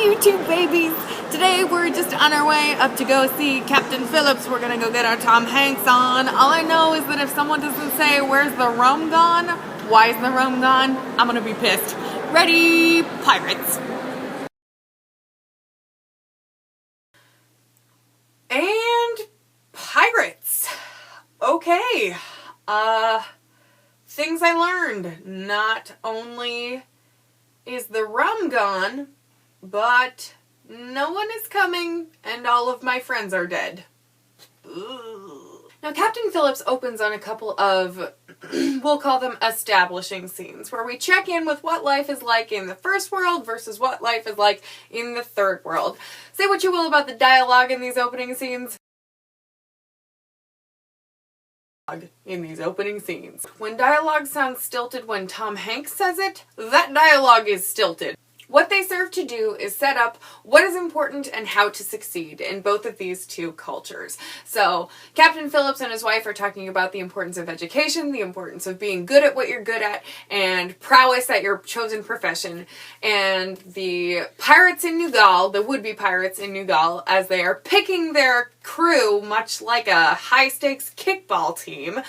YouTube babies! Today we're just on our way up to go see Captain Phillips. We're gonna go get our Tom Hanks on. All I know is that if someone doesn't say, "Where's the rum gone? Why is the rum gone?" I'm gonna be pissed. Ready, pirates! And pirates. Okay. Things I learned. Not only is the rum gone, but no one is coming and all of my friends are dead. Ooh. Now, Captain Phillips opens on a couple of, we'll call them establishing scenes, where we check in with what life is like in the first world versus what life is like in the third world. Say what you will about the dialogue in these opening scenes. When dialogue sounds stilted when Tom Hanks says it, that dialogue is stilted. What they serve to do is set up what is important and how to succeed in both of these two cultures. So, Captain Phillips and his wife are talking about the importance of education, the importance of being good at what you're good at, and prowess at your chosen profession. And the pirates in New Gaul, the would-be pirates in New Gaul, as they are picking their crew, much like a high-stakes kickball team,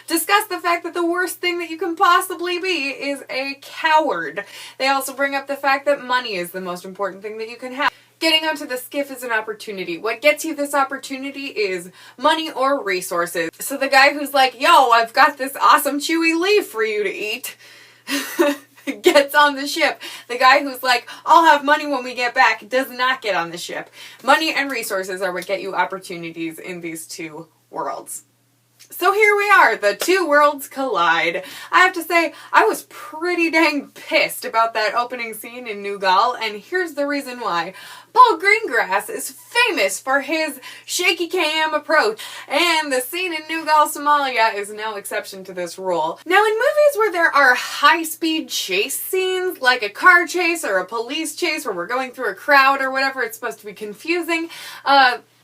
discuss the fact that the worst thing that you can possibly be is a coward. They also bring up the fact that money is the most important thing that you can have. Getting onto the skiff is an opportunity. What gets you this opportunity is money or resources. So the guy who's like, "Yo, I've got this awesome chewy leaf for you to eat," gets on the ship. The guy who's like, "I'll have money when we get back," does not get on the ship. Money and resources are what get you opportunities in these two worlds. So here we are, the two worlds collide. I have to say, I was pretty dang pissed about that opening scene in New Gaul, and here's the reason why. Paul Greengrass is famous for his shaky cam approach, and the scene in New Gaul, Amalia is no exception to this rule. Now, in movies where there are high-speed chase scenes, like a car chase or a police chase where we're going through a crowd or whatever, it's supposed to be confusing,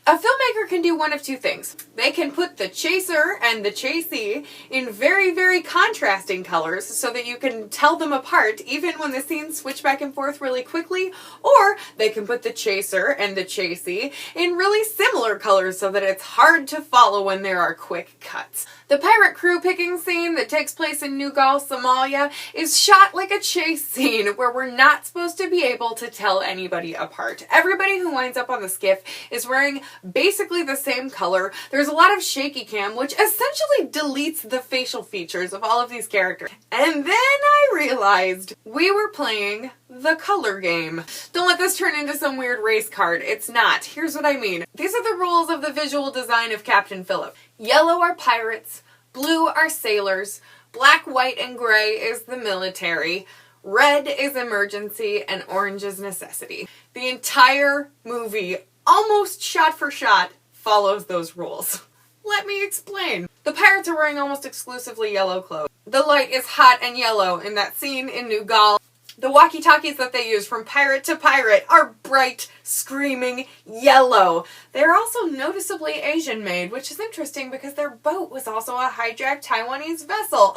a filmmaker can do one of two things. They can put the chaser and the chasee in very, very contrasting colors so that you can tell them apart even when the scenes switch back and forth really quickly, or they can put the chaser and the chasee in really similar colors so that it's hard to follow when there are quick cuts. The pirate crew picking scene that takes place in New Gaul, Somalia is shot like a chase scene where we're not supposed to be able to tell anybody apart. Everybody who winds up on the skiff is wearing basically the same color. There's a lot of shaky cam, which essentially deletes the facial features of all of these characters. And then I realized we were playing the color game. Don't let this turn into some weird race card. It's not. Here's what I mean. These are the rules of the visual design of Captain Phillips. Yellow are pirates, blue are sailors, black, white, and gray is the military, red is emergency, and orange is necessity. The entire movie, almost shot for shot, follows those rules. Let me explain. The pirates are wearing almost exclusively yellow clothes. The light is hot and yellow in that scene in New Gaul. The walkie-talkies that they use from pirate to pirate are bright, screaming yellow. They're also noticeably Asian-made, which is interesting because their boat was also a hijacked Taiwanese vessel.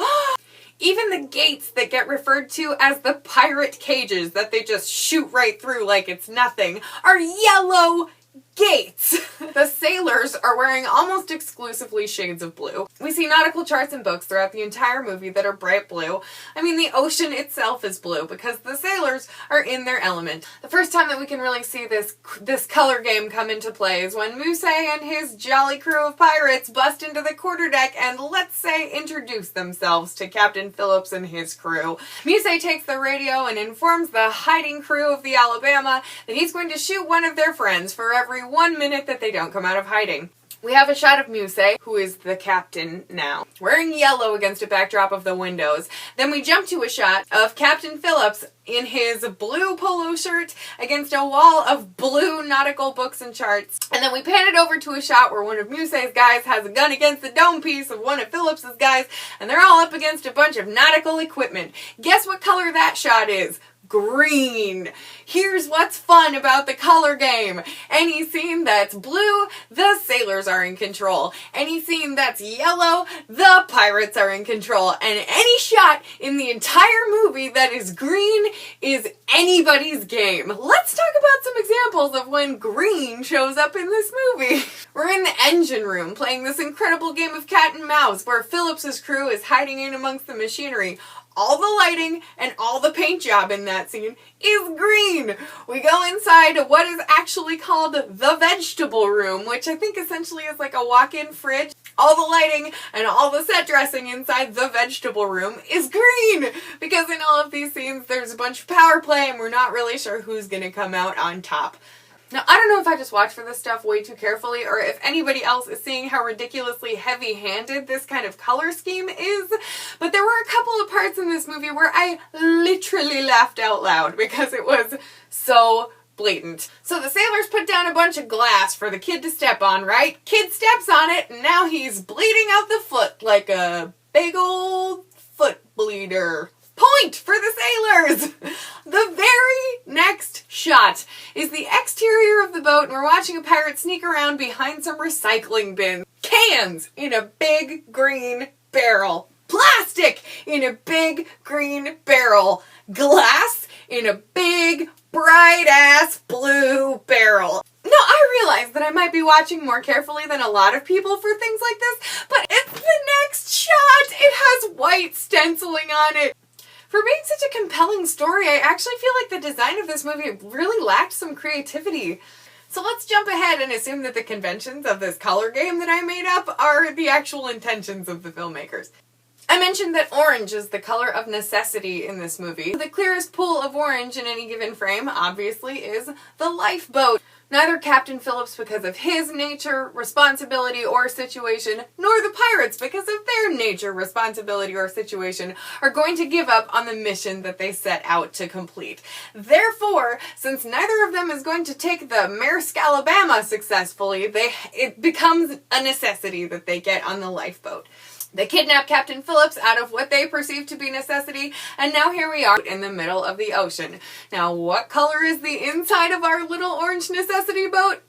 Even the gates that get referred to as the pirate cages that they just shoot right through like it's nothing are yellow gates. The sailors are wearing almost exclusively shades of blue. We see nautical charts and books throughout the entire movie that are bright blue. I mean, the ocean itself is blue because the sailors are in their element. The first time that we can really see this color game come into play is when Muse and his jolly crew of pirates bust into the quarterdeck and, let's say, introduce themselves to Captain Phillips and his crew. Muse takes the radio and informs the hiding crew of the Alabama that he's going to shoot one of their friends for every 1 minute that they don't come out of hiding. We have a shot of Muse, who is the captain now, wearing yellow against a backdrop of the windows. Then we jump to a shot of Captain Phillips in his blue polo shirt against a wall of blue nautical books and charts. And then we pan it over to a shot where one of Muse's guys has a gun against the dome piece of one of Phillips's guys, and they're all up against a bunch of nautical equipment. Guess what color that shot is? Green. Here's what's fun about the color game. Any scene that's blue, the sailors are in control. Any scene that's yellow, the pirates are in control. And any shot in the entire movie that is green is anybody's game. Let's talk about some examples of when green shows up in this movie. We're in the engine room playing this incredible game of cat and mouse where Phillips's crew is hiding in amongst the machinery. All the lighting and all the paint job in that scene is green. We go inside what is actually called the vegetable room, which I think essentially is like a walk-in fridge. All the lighting and all the set dressing inside the vegetable room is green because in all of these scenes there's a bunch of power play and we're not really sure who's going to come out on top. Now, I don't know if I just watch for this stuff way too carefully or if anybody else is seeing how ridiculously heavy-handed this kind of color scheme is, but there were a couple of parts in this movie where I literally laughed out loud because it was so blatant. So the sailors put down a bunch of glass for the kid to step on, right? Kid steps on it and now he's bleeding out the foot like a big old foot bleeder. Point for the sailors! The very next shot is the exterior of the boat and we're watching a pirate sneak around behind some recycling bins. Cans in a big green barrel. Plastic in a big green barrel. Glass in a big bright ass blue barrel. Now, I realize that I might be watching more carefully than a lot of people for things like this, but it's the next shot. It has white stenciling on it. For being such a compelling story, I actually feel like the design of this movie really lacked some creativity. So let's jump ahead and assume that the conventions of this color game that I made up are the actual intentions of the filmmakers. I mentioned that orange is the color of necessity in this movie. The clearest pool of orange in any given frame, obviously, is the lifeboat. Neither Captain Phillips because of his nature, responsibility, or situation, nor the pirates because of their nature, responsibility, or situation, are going to give up on the mission that they set out to complete. Therefore, since neither of them is going to take the Maersk Alabama successfully, it becomes a necessity that they get on the lifeboat. They kidnap Captain Phillips out of what they perceive to be necessity, and now here we are in the middle of the ocean. Now, what color is the inside of our little orange necessity boat?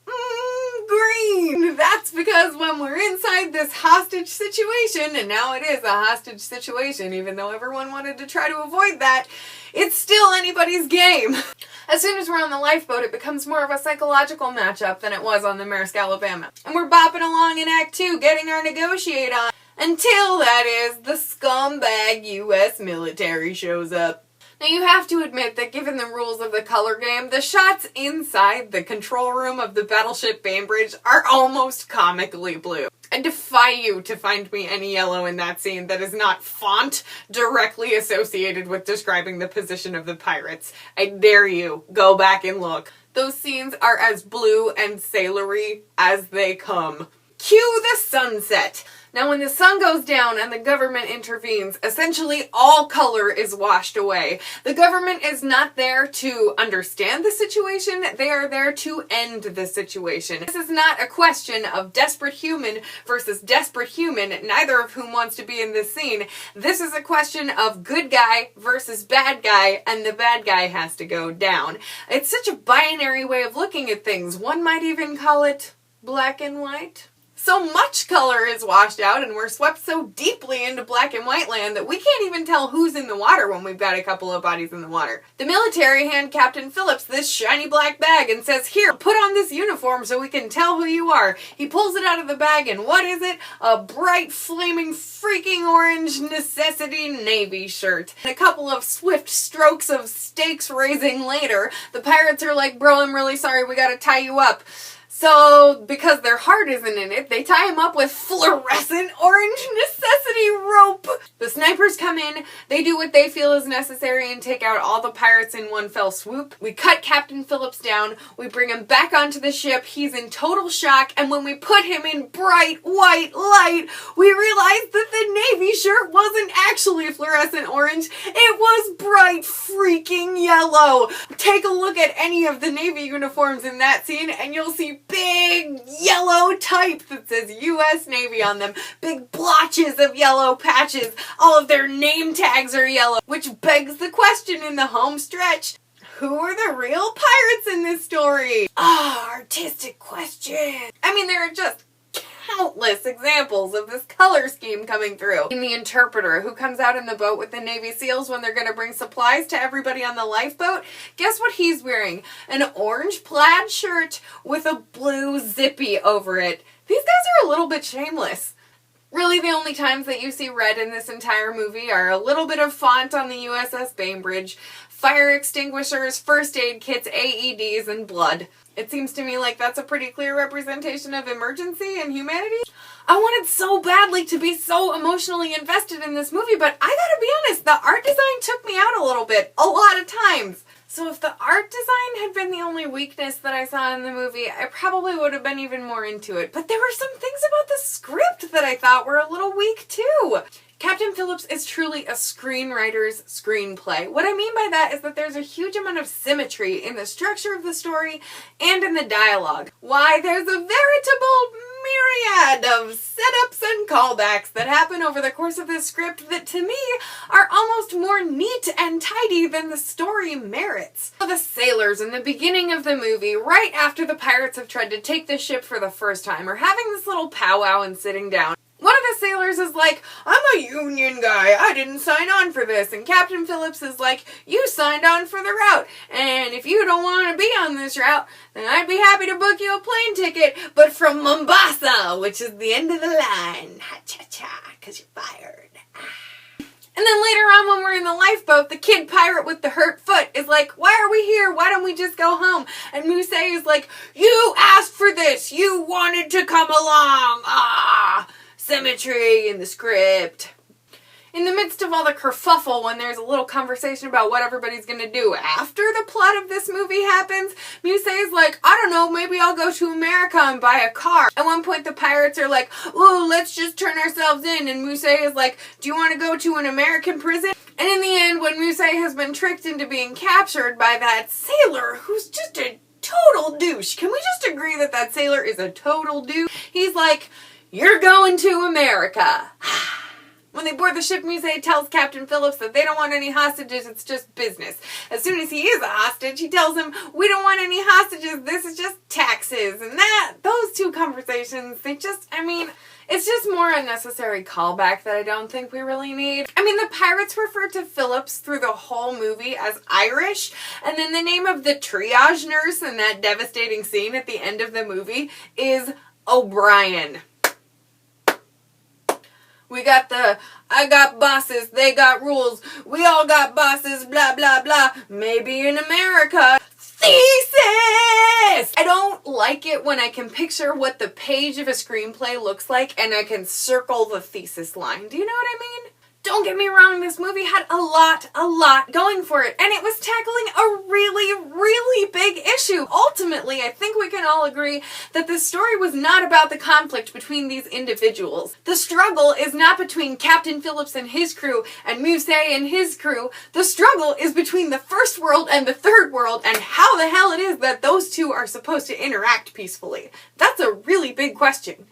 Green! That's because when we're inside this hostage situation, and now it is a hostage situation, even though everyone wanted to try to avoid that, it's still anybody's game. As soon as we're on the lifeboat, it becomes more of a psychological matchup than it was on the Maersk Alabama. And we're bopping along in Act 2, getting our negotiate on. Until, that is, the scumbag U.S. military shows up. Now you have to admit that given the rules of the color game, the shots inside the control room of the battleship Bainbridge are almost comically blue. I defy you to find me any yellow in that scene that is not font directly associated with describing the position of the pirates. I dare you, go back and look. Those scenes are as blue and sailory as they come. Cue the sunset. Now when the sun goes down and the government intervenes, essentially all color is washed away. The government is not there to understand the situation, they are there to end the situation. This is not a question of desperate human versus desperate human, neither of whom wants to be in this scene. This is a question of good guy versus bad guy, and the bad guy has to go down. It's such a binary way of looking at things. One might even call it black and white. So much color is washed out and we're swept so deeply into black and white land that we can't even tell who's in the water when we've got a couple of bodies in the water. The military hand Captain Phillips this shiny black bag and says, "Here, put on this uniform so we can tell who you are." He pulls it out of the bag and what is it? A bright, flaming, freaking orange necessity navy shirt. And a couple of swift strokes of stakes raising later, the pirates are like, "Bro, I'm really sorry, we gotta tie you up." So, because their heart isn't in it, they tie him up with fluorescent orange necessity rope. The snipers come in, they do what they feel is necessary and take out all the pirates in one fell swoop. We cut Captain Phillips down, we bring him back onto the ship, he's in total shock, and when we put him in bright white light, we realize that the navy shirt wasn't actually fluorescent orange, it was bright freaking yellow. Take a look at any of the navy uniforms in that scene and you'll see big yellow type that says U.S. Navy on them. Big blotches of yellow patches. All of their name tags are yellow. Which begs the question in the home stretch, who are the real pirates in this story? Artistic question. I mean, there are just countless examples of this color scheme coming through. In the interpreter who comes out in the boat with the Navy SEALs when they're going to bring supplies to everybody on the lifeboat, guess what he's wearing? An orange plaid shirt with a blue zippy over it. These guys are a little bit shameless. Really, the only times that you see red in this entire movie are a little bit of font on the USS Bainbridge, fire extinguishers, first aid kits, AEDs, and blood. It seems to me like that's a pretty clear representation of emergency and humanity. I wanted so badly to be so emotionally invested in this movie, but I gotta be honest, the art design took me out a little bit, a lot of times. So if the art design had been the only weakness that I saw in the movie, I probably would have been even more into it. But there were some things about the script that I thought were a little weak too. Captain Phillips is truly a screenwriter's screenplay. What I mean by that is that there's a huge amount of symmetry in the structure of the story and in the dialogue. Why, there's a veritable myriad of setups and callbacks that happen over the course of this script that to me are almost more neat and tidy than the story merits. The sailors in the beginning of the movie, right after the pirates have tried to take the ship for the first time, are having this little powwow and sitting down. One of the sailors is like, I'm a union guy, I didn't sign on for this. And Captain Phillips is like, you signed on for the route. And if you don't want to be on this route, then I'd be happy to book you a plane ticket, but from Mombasa, which is the end of the line. Ha-cha-cha, because you're fired. And then later on when we're in the lifeboat, the kid pirate with the hurt foot is like, why are we here? Why don't we just go home? And Musée is like, you asked for this. You wanted to come along. Symmetry in the script. In the midst of all the kerfuffle, when there's a little conversation about what everybody's gonna do after the plot of this movie happens, Mussé's like, I don't know, maybe I'll go to America and buy a car. At one point the pirates are like, ooh, let's just turn ourselves in, and Musée is like, do you want to go to an American prison? And in the end, when Musée has been tricked into being captured by that sailor who's just a total douche, can we just agree that that sailor is a total douche? He's like, you're going to America. When they board the ship, Musée tells Captain Phillips that they don't want any hostages, it's just business. As soon as he is a hostage, he tells him, we don't want any hostages, this is just taxes. And those two conversations, they just, it's just more unnecessary callback that I don't think we really need. The pirates refer to Phillips through the whole movie as Irish, and then the name of the triage nurse in that devastating scene at the end of the movie is O'Brien. We got I got bosses, they got rules, we all got bosses, blah, blah, blah. Maybe in America. Thesis! I don't like it when I can picture what the page of a screenplay looks like and I can circle the thesis line. Do you know what I mean? Don't get me wrong, this movie had a lot going for it, and it was tackling a really big issue. Ultimately, I think we can all agree that the story was not about the conflict between these individuals. The struggle is not between Captain Phillips and his crew and Musée and his crew. The struggle is between the first world and the third world and how the hell it is that those two are supposed to interact peacefully. That's a really big question.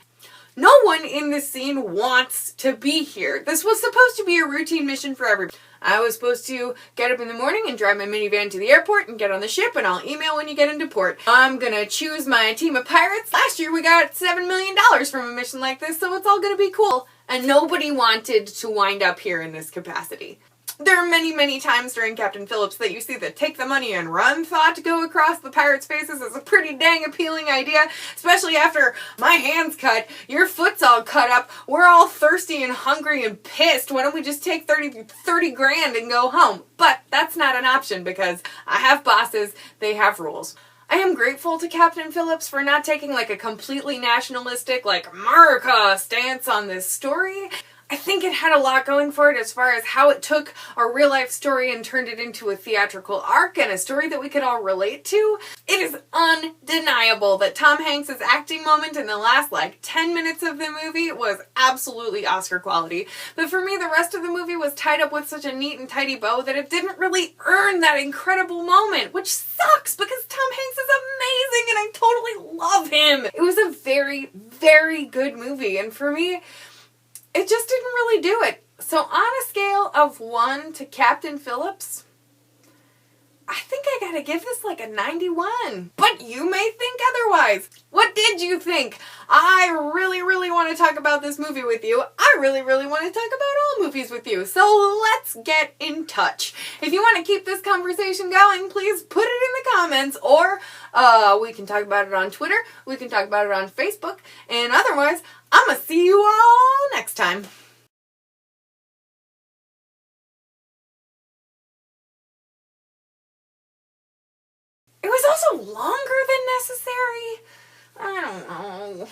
No one in this scene wants to be here. This was supposed to be a routine mission for everybody. I was supposed to get up in the morning and drive my minivan to the airport and get on the ship, and I'll email when you get into port. I'm gonna choose my team of pirates. Last year we got $7 million from a mission like this, so it's all gonna be cool. And nobody wanted to wind up here in this capacity. There are many times during Captain Phillips that you see the take the money and run thought to go across the pirates' faces is a pretty dang appealing idea, especially after my hand's cut, your foot's all cut up, we're all thirsty and hungry and pissed. Why don't we just take 30 grand and go home? But that's not an option because I have bosses, they have rules. I am grateful to Captain Phillips for not taking like a completely nationalistic, like America stance on this story. I think it had a lot going for it as far as how it took a real life story and turned it into a theatrical arc and a story that we could all relate to. It is undeniable that Tom Hanks' acting moment in the last 10 minutes of the movie was absolutely Oscar quality. But for me, the rest of the movie was tied up with such a neat and tidy bow that it didn't really earn that incredible moment, which sucks because Tom Hanks is amazing and I totally love him. It was a very good movie, and for me, it just didn't really do it. So on a scale of 1 to Captain Phillips, I think I gotta give this like a 91. But you may think otherwise. What did you think? I really, really want to talk about this movie with you. I really, really want to talk about all movies with you. So let's get in touch. If you want to keep this conversation going, please put it in the comments, or we can talk about it on Twitter. We can talk about it on Facebook. And otherwise, I'm gonna see you all next time. It was also longer than necessary. I don't know.